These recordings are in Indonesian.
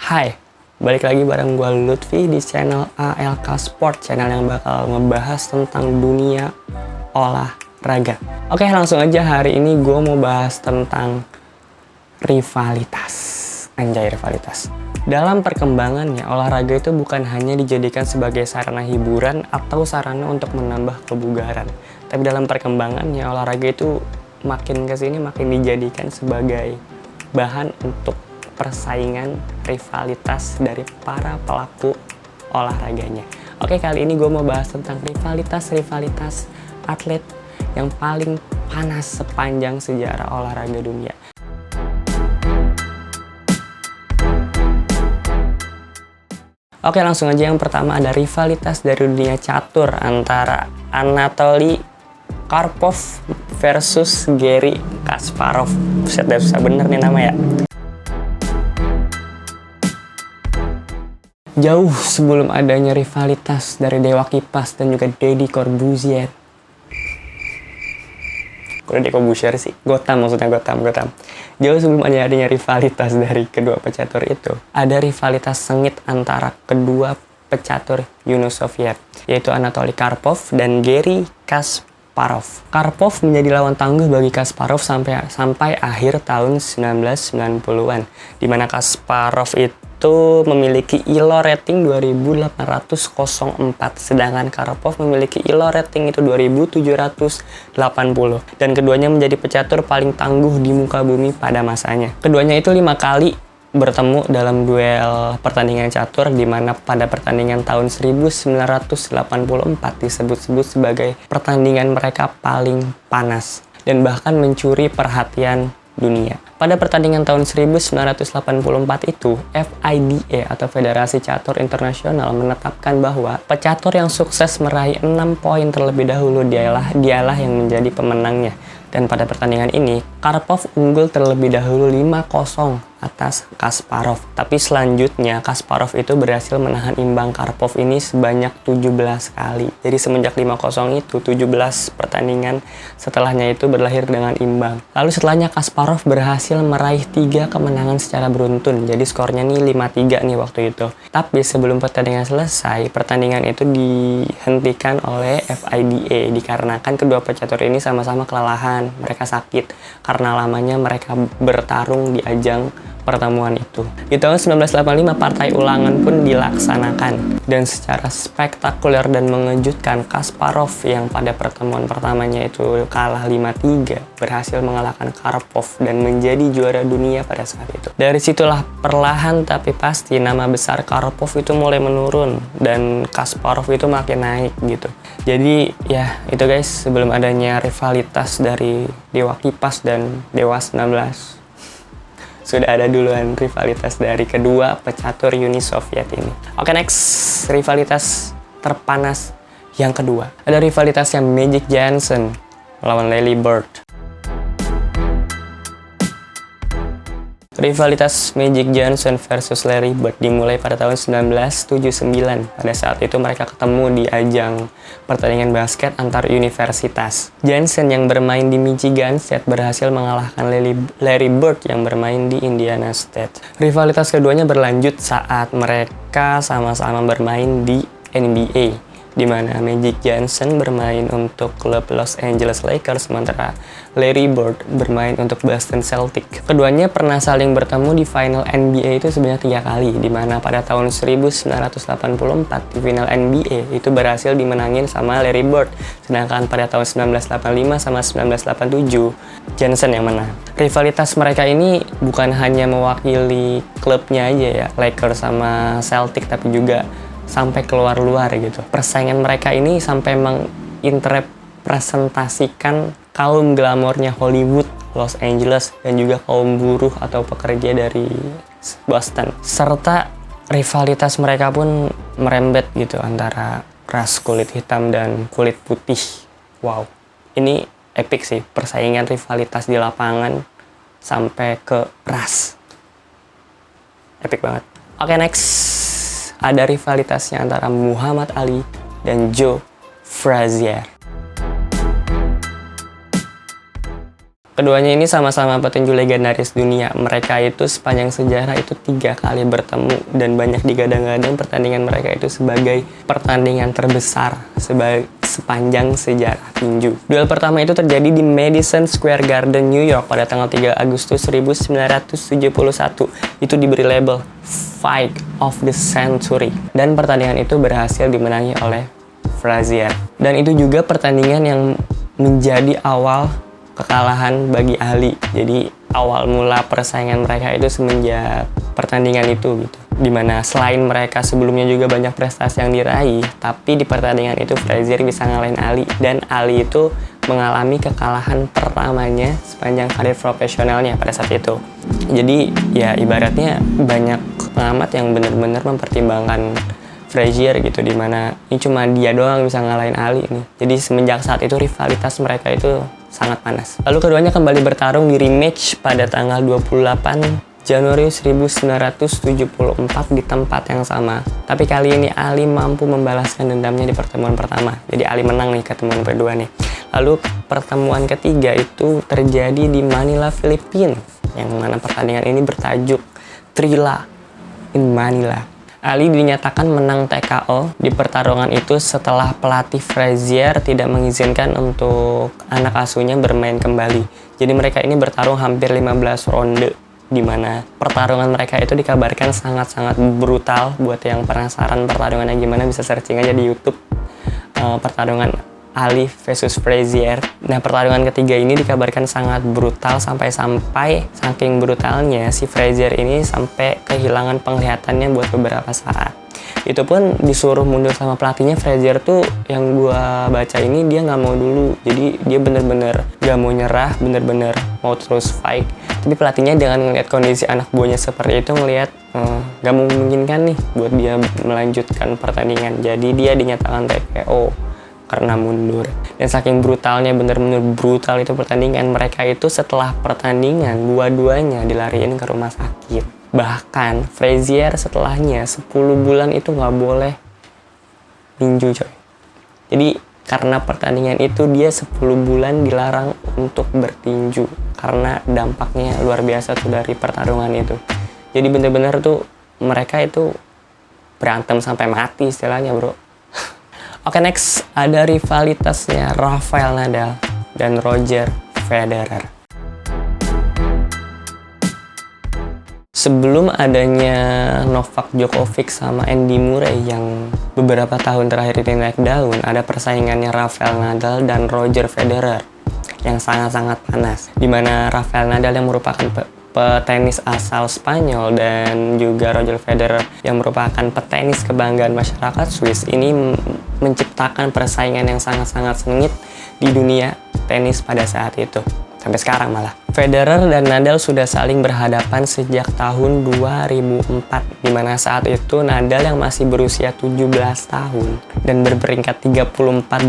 Hai, balik lagi bareng gue Lutfi di channel ALK Sport, channel yang bakal ngebahas tentang dunia olahraga. Oke, langsung aja hari ini gue mau bahas tentang rivalitas. Anjay, rivalitas. Dalam perkembangannya, olahraga itu bukan hanya dijadikan sebagai sarana hiburan atau sarana untuk menambah kebugaran. Tapi dalam perkembangannya, olahraga itu makin kesini makin dijadikan sebagai bahan untuk persaingan rivalitas dari para pelaku olahraganya. Oke, kali ini gue mau bahas tentang rivalitas atlet yang paling panas sepanjang sejarah olahraga dunia. Oke, langsung aja yang pertama ada rivalitas dari dunia catur antara Anatoly Karpov versus Garry Kasparov. Buset, susah bener nih nama ya. Jauh sebelum adanya rivalitas dari Dewa Kipas dan juga Deddy Corbuzier. Kok Deddy Corbuzier sih? Gotham. Jauh sebelum adanya rivalitas dari kedua pecatur itu, ada rivalitas sengit antara kedua pecatur Uni Soviet, yaitu Anatoly Karpov dan Garry Kasparov. Karpov menjadi lawan tangguh bagi Kasparov sampai akhir tahun 1990-an, di mana Kasparov itu memiliki ILO rating 2804, sedangkan Karpov memiliki ILO rating itu 2780, dan keduanya menjadi pecatur paling tangguh di muka bumi pada masanya. Keduanya itu 5 kali bertemu dalam duel pertandingan catur, di mana pada pertandingan tahun 1984 disebut-sebut sebagai pertandingan mereka paling panas dan bahkan mencuri perhatian dunia. Pada pertandingan tahun 1984 itu, FIDE atau Federasi Catur Internasional menetapkan bahwa pecatur yang sukses meraih 6 poin terlebih dahulu dialah yang menjadi pemenangnya. Dan pada pertandingan ini, Karpov unggul terlebih dahulu 5-0 atas Kasparov. Tapi selanjutnya, Kasparov itu berhasil menahan imbang Karpov ini sebanyak 17 kali. Jadi semenjak 5-0 itu, 17 pertandingan setelahnya itu berakhir dengan imbang. Lalu setelahnya Kasparov berhasil meraih 3 kemenangan secara beruntun. Jadi skornya nih 5-3 nih waktu itu. Tapi sebelum pertandingan selesai, pertandingan itu dihentikan oleh FIDE dikarenakan kedua pecatur ini sama-sama kelelahan. Mereka sakit karena lamanya mereka bertarung di ajang pertemuan itu. Di tahun 1985 partai ulangan pun dilaksanakan, dan secara spektakuler dan mengejutkan, Kasparov yang pada pertemuan pertamanya itu kalah 5-3 berhasil mengalahkan Karpov dan menjadi juara dunia pada saat itu. Dari situlah perlahan tapi pasti nama besar Karpov itu mulai menurun dan Kasparov itu makin naik gitu. Jadi ya itu guys, sebelum adanya rivalitas dari Dewa Kipas dan Dewa 19, sudah ada duluan rivalitas dari kedua pecatur Uni Soviet ini. Oke, next, rivalitas terpanas yang kedua. Ada rivalitasnya Magic Johnson melawan Larry Bird. Rivalitas Magic Johnson versus Larry Bird dimulai pada tahun 1979. Pada saat itu mereka ketemu di ajang pertandingan basket antar universitas. Johnson yang bermain di Michigan State berhasil mengalahkan Larry Bird yang bermain di Indiana State. Rivalitas keduanya berlanjut saat mereka sama-sama bermain di NBA, di mana Magic Johnson bermain untuk klub Los Angeles Lakers, sementara Larry Bird bermain untuk Boston Celtics. Keduanya pernah saling bertemu di final NBA itu sebanyak 3 kali, di mana pada tahun 1984 di final NBA itu berhasil dimenangin sama Larry Bird, sedangkan pada tahun 1985 sama 1987 Johnson yang menang. Rivalitas mereka ini bukan hanya mewakili klubnya aja ya, Lakers sama Celtics, tapi juga sampai keluar-luar gitu. Persaingan mereka ini sampai menginterpretasikan kaum glamornya Hollywood, Los Angeles, dan juga kaum buruh atau pekerja dari Boston. Serta rivalitas mereka pun merembet gitu antara ras kulit hitam dan kulit putih. Wow, ini epic sih, persaingan rivalitas di lapangan sampai ke ras. Epic banget. Oke, next. Ada rivalitasnya antara Muhammad Ali dan Joe Frazier. Keduanya ini sama-sama petinju legendaris dunia. Mereka itu sepanjang sejarah itu 3 kali bertemu dan banyak digadang-gadang pertandingan mereka itu sebagai pertandingan terbesar sepanjang sejarah tinju. Duel pertama itu terjadi di Madison Square Garden, New York pada tanggal 3 Agustus 1971. Itu diberi label Fight of the Century. Dan pertandingan itu berhasil dimenangi oleh Frazier. Dan itu juga pertandingan yang menjadi awal kekalahan bagi Ali. Jadi awal mula persaingan mereka itu semenjak pertandingan itu gitu. Dimana selain mereka sebelumnya juga banyak prestasi yang diraih, tapi di pertandingan itu Frazier bisa ngalahin Ali dan Ali itu mengalami kekalahan pertamanya sepanjang karir profesionalnya pada saat itu. Jadi ya ibaratnya banyak pengamat yang benar-benar mempertimbangkan Frazier gitu, dimana ini cuma dia doang bisa ngalahin Ali nih. Jadi semenjak saat itu rivalitas mereka itu sangat panas. Lalu keduanya kembali bertarung di rematch pada tanggal 28 Januari 1974 di tempat yang sama. Tapi kali ini Ali mampu membalaskan dendamnya di pertemuan pertama. Jadi Ali menang nih ketemuan kedua nih. Lalu pertemuan ketiga itu terjadi di Manila, Filipina, yang mana pertandingan ini bertajuk Trilla in Manila. Ali dinyatakan menang TKO di pertarungan itu setelah pelatih Frazier tidak mengizinkan untuk anak asuhnya bermain kembali. Jadi mereka ini bertarung hampir 15 ronde, di mana pertarungan mereka itu dikabarkan sangat-sangat brutal. Buat yang penasaran pertarungannya gimana bisa searching aja di YouTube. Pertarungan Ali versus Frazier. Nah, pertarungan ketiga ini dikabarkan sangat brutal sampai saking brutalnya si Frazier ini sampai kehilangan penglihatannya buat beberapa saat. Itu pun disuruh mundur sama pelatihnya. Frazier tuh yang gua baca ini dia nggak mau dulu. Jadi dia bener-bener nggak mau nyerah, bener-bener mau terus fight. Tapi pelatihnya dengan ngeliat kondisi anak buahnya seperti itu, ngeliat nggak memungkinkan nih buat dia melanjutkan pertandingan. Jadi dia dinyatakan TKO karena mundur. Dan saking brutalnya, bener-bener brutal itu pertandingan, mereka itu setelah pertandingan dua-duanya dilariin ke rumah sakit. Bahkan Frazier setelahnya 10 bulan itu nggak boleh tinju coy. Jadi karena pertandingan itu dia 10 bulan dilarang untuk bertinju karena dampaknya luar biasa tuh dari pertarungan itu. Jadi bener-bener tuh mereka itu berantem sampai mati istilahnya bro. Oke, next ada rivalitasnya Rafael Nadal dan Roger Federer. Sebelum adanya Novak Djokovic sama Andy Murray yang beberapa tahun terakhir ini naik daun, ada persaingannya Rafael Nadal dan Roger Federer yang sangat-sangat panas. Di mana Rafael Nadal yang merupakan petenis asal Spanyol dan juga Roger Federer yang merupakan petenis kebanggaan masyarakat Swiss ini menciptakan persaingan yang sangat-sangat sengit di dunia tenis pada saat itu. Sampai sekarang malah. Federer dan Nadal sudah saling berhadapan sejak tahun 2004, di mana saat itu Nadal yang masih berusia 17 tahun dan berperingkat 34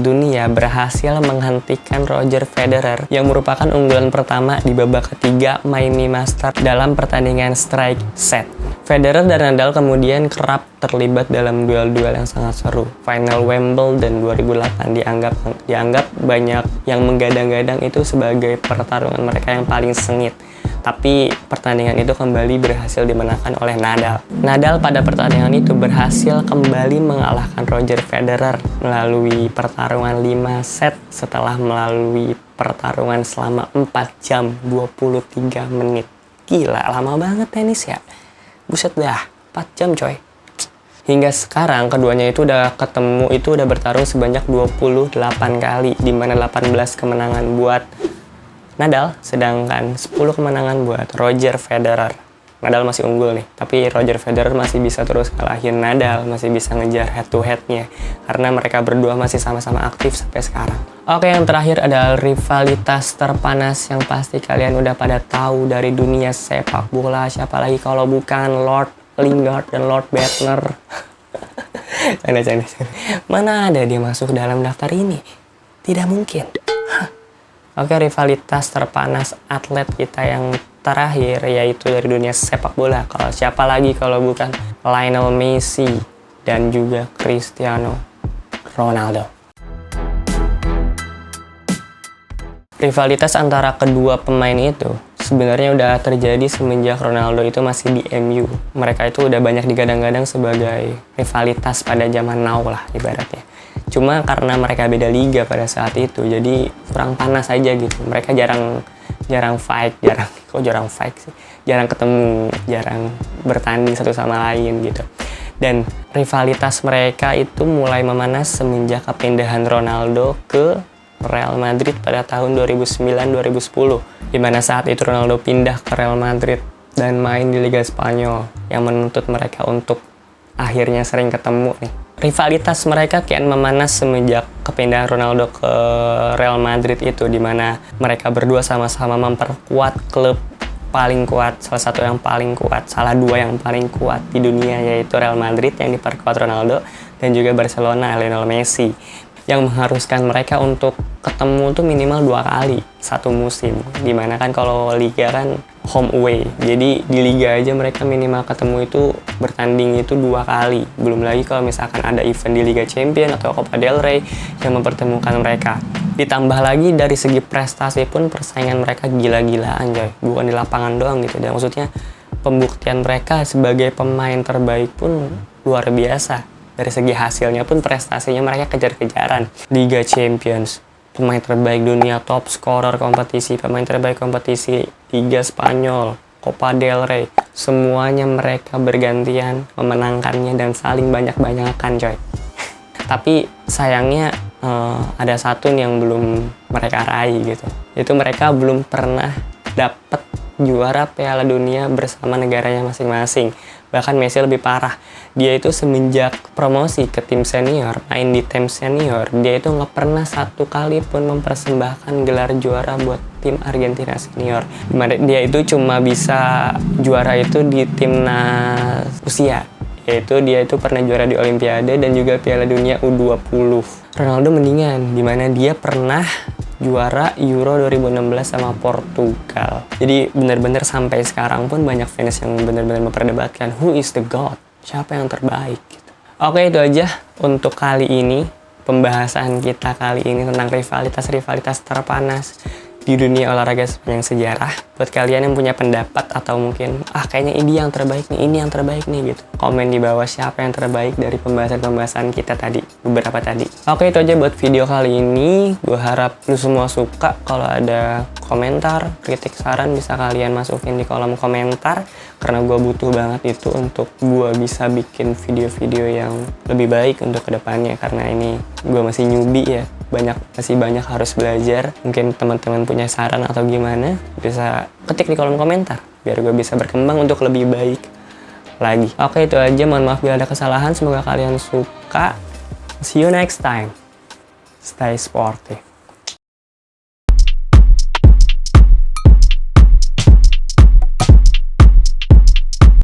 dunia berhasil menghentikan Roger Federer yang merupakan unggulan pertama di babak ketiga Miami Masters dalam pertandingan strike set. Federer dan Nadal kemudian kerap terlibat dalam duel-duel yang sangat seru. Final Wimbledon 2008 dianggap banyak yang menggadang-gadang itu sebagai pertarungan mereka yang paling sengit. Tapi pertandingan itu kembali berhasil dimenangkan oleh Nadal. Nadal pada pertandingan itu berhasil kembali mengalahkan Roger Federer melalui pertarungan 5 set setelah melalui pertarungan selama 4 jam 23 menit. Gila, lama banget tenis ya. Buset dah, 4 jam coy. Hingga sekarang keduanya itu udah ketemu, itu udah bertarung sebanyak 28 kali, di mana 18 kemenangan buat Nadal, sedangkan 10 kemenangan buat Roger Federer. Nadal masih unggul nih, tapi Roger Federer masih bisa terus kalahin Nadal, masih bisa ngejar head to headnya, karena mereka berdua masih sama-sama aktif sampai sekarang. Oke, yang terakhir adalah rivalitas terpanas yang pasti kalian udah pada tahu dari dunia sepak bola. Siapa lagi kalau bukan Lord Lingard dan Lord Bettner. Canda. Mana ada dia masuk dalam daftar ini? Tidak mungkin. Oke, rivalitas terpanas atlet kita yang terakhir yaitu dari dunia sepak bola. Kalau siapa lagi kalau bukan Lionel Messi dan juga Cristiano Ronaldo. Rivalitas antara kedua pemain itu sebenarnya udah terjadi semenjak Ronaldo itu masih di MU. Mereka itu udah banyak digadang-gadang sebagai rivalitas pada zaman now lah ibaratnya. Cuma karena mereka beda liga pada saat itu, jadi kurang panas aja gitu. Mereka jarang fight, jarang ketemu, jarang bertanding satu sama lain gitu. Dan rivalitas mereka itu mulai memanas semenjak kepindahan Ronaldo ke Real Madrid pada tahun 2009-2010, di mana saat itu Ronaldo pindah ke Real Madrid dan main di Liga Spanyol yang menuntut mereka untuk akhirnya sering ketemu nih. Rivalitas mereka kian memanas semenjak kepindahan Ronaldo ke Real Madrid itu, di mana mereka berdua sama-sama memperkuat klub paling kuat, salah dua yang paling kuat di dunia, yaitu Real Madrid yang diperkuat Ronaldo dan juga Barcelona Lionel Messi, yang mengharuskan mereka untuk ketemu tuh minimal 2 kali satu musim. Dimana kan kalau liga kan home away, jadi di liga aja mereka minimal ketemu itu bertanding itu 2 kali. Belum lagi kalau misalkan ada event di Liga Champions atau Copa del Rey yang mempertemukan mereka. Ditambah lagi dari segi prestasi pun persaingan mereka gila-gilaan coy, bukan di lapangan doang gitu. Dan maksudnya pembuktian mereka sebagai pemain terbaik pun luar biasa. Dari segi hasilnya pun prestasinya mereka kejar-kejaran. Liga Champions, pemain terbaik dunia, top scorer kompetisi, pemain terbaik kompetisi Liga Spanyol, Copa del Rey, semuanya mereka bergantian memenangkannya dan saling banyak-banyakan coy. Tapi sayangnya ada satu nih yang belum mereka raih gitu. Itu mereka belum pernah dapat juara Piala Dunia bersama negaranya masing-masing. Bahkan Messi lebih parah. Dia itu semenjak promosi ke tim senior, main di tim senior, dia itu nggak pernah satu kali pun mempersembahkan gelar juara buat tim Argentina senior. Dimana dia itu cuma bisa juara itu di timnas usia. Yaitu dia itu pernah juara di Olimpiade dan juga Piala Dunia U20. Ronaldo mendingan, dimana dia pernah juara Euro 2016 sama Portugal. Jadi benar-benar sampai sekarang pun banyak fans yang benar-benar memperdebatkan who is the God, siapa yang terbaik gitu. Oke, itu aja untuk kali ini, pembahasan kita kali ini tentang rivalitas terpanas di dunia olahraga sepanjang sejarah. Buat kalian yang punya pendapat atau mungkin kayaknya ini yang terbaik nih gitu, komen di bawah siapa yang terbaik dari pembahasan kita tadi, beberapa tadi. Oke, itu aja buat video kali ini. Gue harap lu semua suka. Kalau ada komentar, kritik, saran bisa kalian masukin di kolom komentar, karena gue butuh banget itu untuk gue bisa bikin video-video yang lebih baik untuk kedepannya. Karena ini gue masih newbie ya, masih banyak harus belajar. Mungkin teman-teman punya saran atau gimana, bisa ketik di kolom komentar biar gue bisa berkembang untuk lebih baik lagi. Oke, itu aja. Mohon maaf bila ada kesalahan. Semoga kalian suka. See you next time. Stay sporty.